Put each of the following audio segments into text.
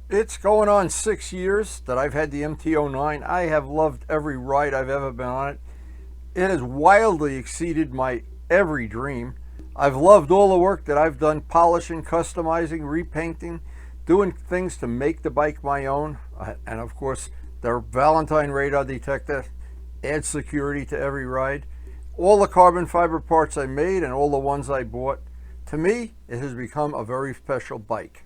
It's going on 6 years that I've had the MT09. I have loved every ride I've ever been on it. It has wildly exceeded my every dream. I've loved all the work that I've done, polishing, customizing, repainting, doing things to make the bike my own. And of course, the Valentine radar detector adds security to every ride. All the carbon fiber parts I made and all the ones I bought. To me, it has become a very special bike.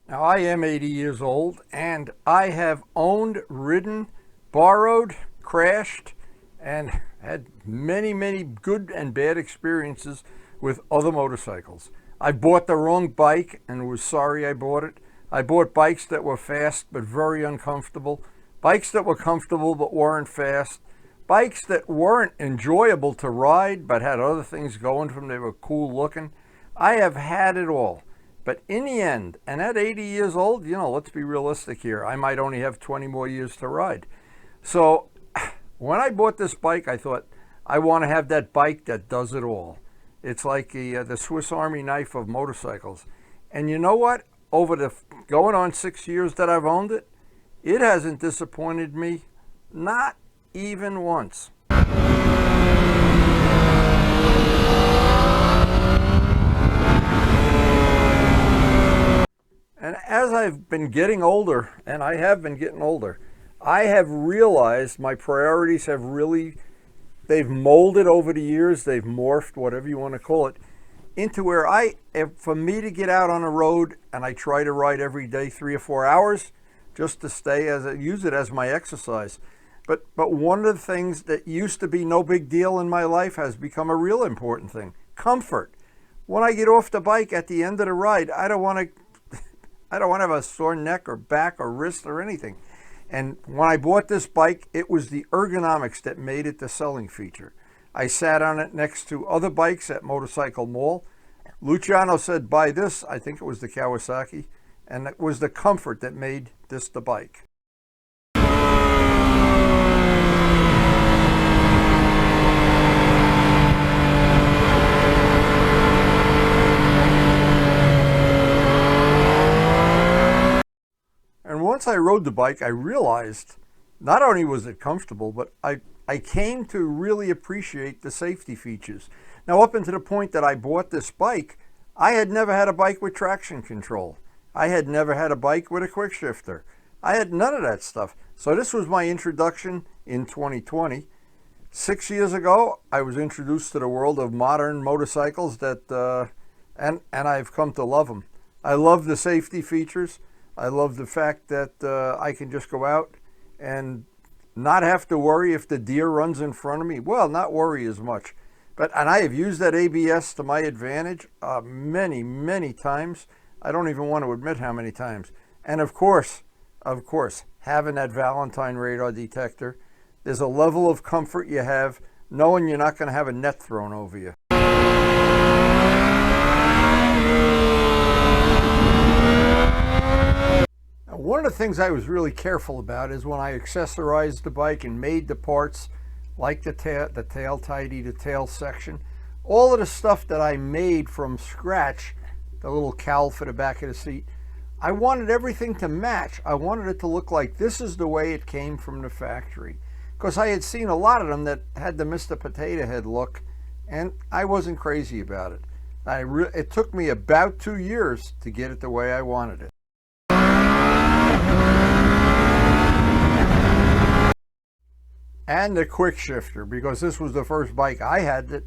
Now, I am 80 years old, and I have owned, ridden, borrowed, crashed, and had many good and bad experiences with other motorcycles. I bought the wrong bike and was sorry I bought it. I bought bikes that were fast but very uncomfortable, bikes that were comfortable but weren't fast, bikes that weren't enjoyable to ride but had other things going for them. They were cool looking. I have had it all. But in the end, and at 80 years old, let's be realistic here. I might only have 20 more years to ride. So when I bought this bike, I thought, I want to have that bike that does it all. It's like the Swiss Army knife of motorcycles. And you know what? Over the going on 6 years that I've owned it, it hasn't disappointed me, not even once. And as I've been getting older, and I have been getting older, I have realized my priorities have they've molded over the years, they've morphed, whatever you want to call it, into where for me to get out on the road, and I try to ride every day 3 or 4 hours, just to use it as my exercise. But one of the things that used to be no big deal in my life has become a real important thing: comfort. When I get off the bike at the end of the ride, I don't want to have a sore neck or back or wrist or anything. And when I bought this bike, it was the ergonomics that made it the selling feature. I sat on it next to other bikes at Motorcycle Mall. Luciano said, buy this. I think it was the Kawasaki. And it was the comfort that made this the bike. And once I rode the bike, I realized not only was it comfortable, but I came to really appreciate the safety features. Now, up until the point that I bought this bike, I had never had a bike with traction control. I had never had a bike with a quick shifter. I had none of that stuff. So this was my introduction in 2020. 6 years ago, I was introduced to the world of modern motorcycles and I've come to love them. I love the safety features. I love the fact that I can just go out and not have to worry if the deer runs in front of me. Well, not worry as much. And I have used that ABS to my advantage many times. I don't even want to admit how many times. And of course, having that Valentine radar detector, there's a level of comfort you have knowing you're not going to have a net thrown over you. One of the things I was really careful about is when I accessorized the bike and made the parts, like the tail tidy, the tail section, all of the stuff that I made from scratch, the little cowl for the back of the seat, I wanted everything to match. I wanted it to look like this is the way it came from the factory. Because I had seen a lot of them that had the Mr. Potato Head look, and I wasn't crazy about it. It took me about 2 years to get it the way I wanted it. And the quick shifter, because this was the first bike I had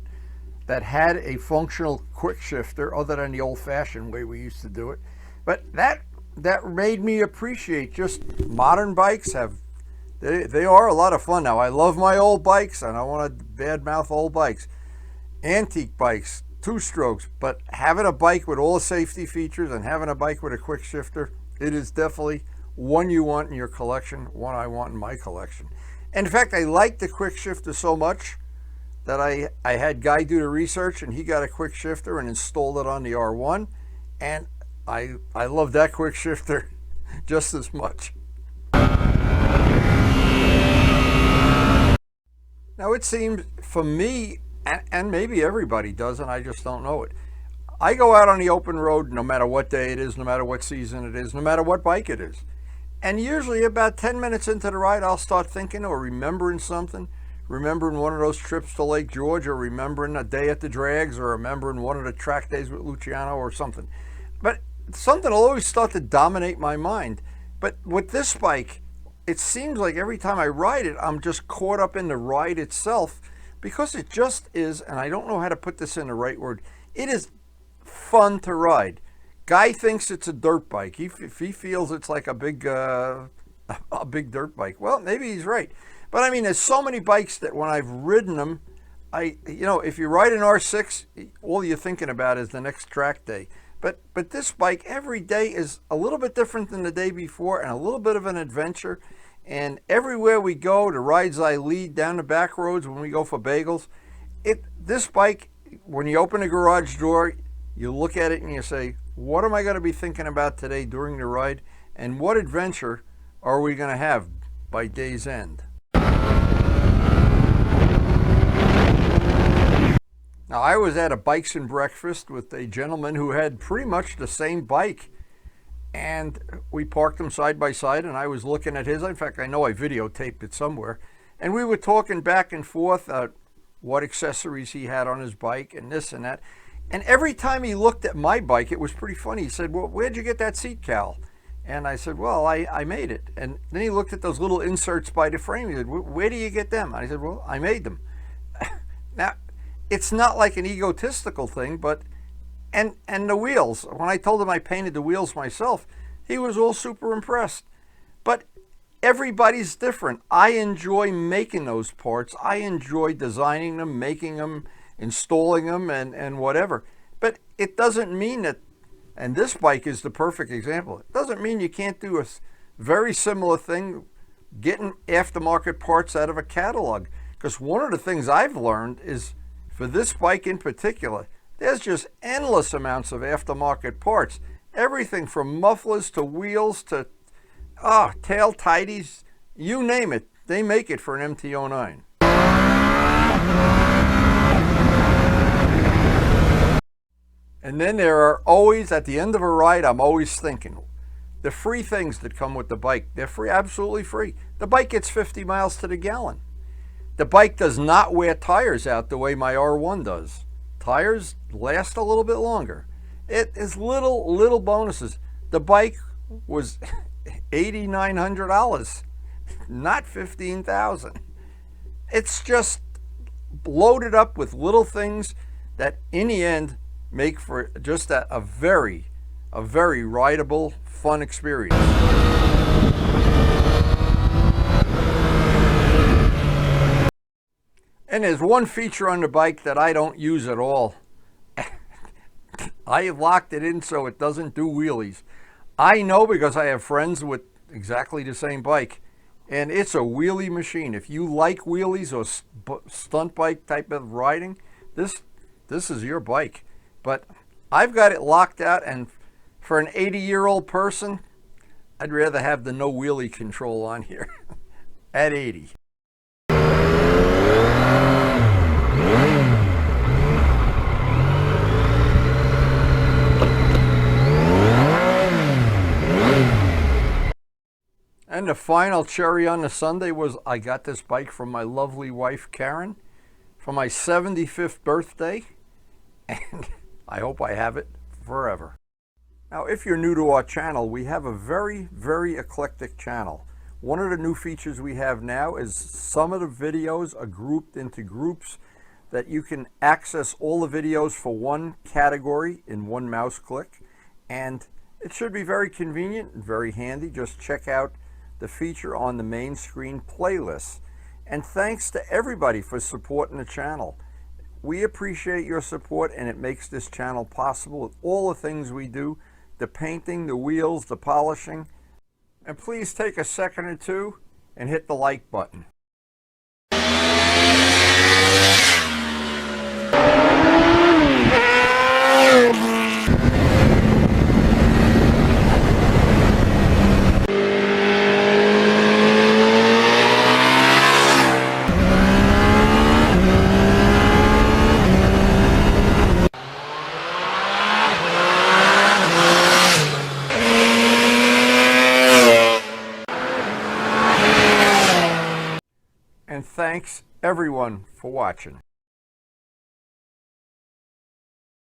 that had a functional quick shifter other than the old-fashioned way we used to do it. But that that made me appreciate just modern bikes have, they are a lot of fun. Now, I love my old bikes, and I want to badmouth old bikes. Antique bikes, two strokes, but having a bike with all the safety features and having a bike with a quick shifter, it is definitely one you want in your collection, one I want in my collection. And in fact, I like the quick shifter so much that I had Guy do the research, and he got a quick shifter and installed it on the R1, and I love that quick shifter just as much. Now, it seems for me, and maybe everybody does, and I just don't know it, I go out on the open road no matter what day it is, no matter what season it is, no matter what bike it is. And usually about 10 minutes into the ride, I'll start thinking or remembering something, remembering one of those trips to Lake George, or remembering a day at the drags, or remembering one of the track days with Luciano or something. But something will always start to dominate my mind. But with this bike, it seems like every time I ride it, I'm just caught up in the ride itself, because it just is, and I don't know how to put this in the right word, it is fun to ride. Guy thinks it's a dirt bike. If he feels it's like a big dirt bike, well, maybe he's right. But I mean, there's so many bikes that when I've ridden them, if you ride an R6, all you're thinking about is the next track day. But this bike every day is a little bit different than the day before, and a little bit of an adventure. And everywhere we go, the rides I lead down the back roads when we go for bagels, this bike, when you open the garage door, you look at it and you say, what am I going to be thinking about today during the ride? And what adventure are we going to have by day's end? Now, I was at a Bikes and Breakfast with a gentleman who had pretty much the same bike, and we parked them side by side, and I was looking at his. In fact, I know I videotaped it somewhere, and we were talking back and forth what accessories he had on his bike and this and that. And every time he looked at my bike, it was pretty funny. He said, well, where'd you get that seat cowl? And I said, well, I made it. And then he looked at those little inserts by the frame. He said, where do you get them? And I said, well, I made them. Now, it's not like an egotistical thing, but, and the wheels, when I told him I painted the wheels myself, he was all super impressed. But everybody's different. I enjoy making those parts. I enjoy designing them, making them, installing them, and whatever. But it doesn't mean that, and this bike is the perfect example, it doesn't mean you can't do a very similar thing, getting aftermarket parts out of a catalog. Because one of the things I've learned is, for this bike in particular, there's just endless amounts of aftermarket parts. Everything from mufflers to wheels to tail tidies, you name it, they make it for an MT09. And then there are always, at the end of a ride, I'm always thinking, the free things that come with the bike, they're free, absolutely free. The bike gets 50 miles to the gallon. The bike does not wear tires out the way my R1 does. Tires last a little bit longer. It is little bonuses. The bike was $8,900, not $15,000. It's just loaded up with little things that in the end make for just a very rideable, fun experience. And there's one feature on the bike that I don't use at all. I locked it in so it doesn't do wheelies. I know because I have friends with exactly the same bike, and it's a wheelie machine. If you like wheelies or stunt bike type of riding, this is your bike. But I've got it locked out, and for an 80-year-old person, I'd rather have the no wheelie control on here at 80. And the final cherry on the sundae was I got this bike from my lovely wife, Karen, for my 75th birthday, and I hope I have it forever. Now, if you're new to our channel, we have a very eclectic channel. One of the new features we have now is some of the videos are grouped into groups that you can access all the videos for one category in one mouse click. And It should be very convenient and very handy. Just check out the feature on the main screen playlist. And thanks to everybody for supporting the channel. We appreciate your support, and it makes this channel possible with all the things we do, the painting, the wheels, the polishing. And please take a second or two and hit the like button. And thanks everyone for watching.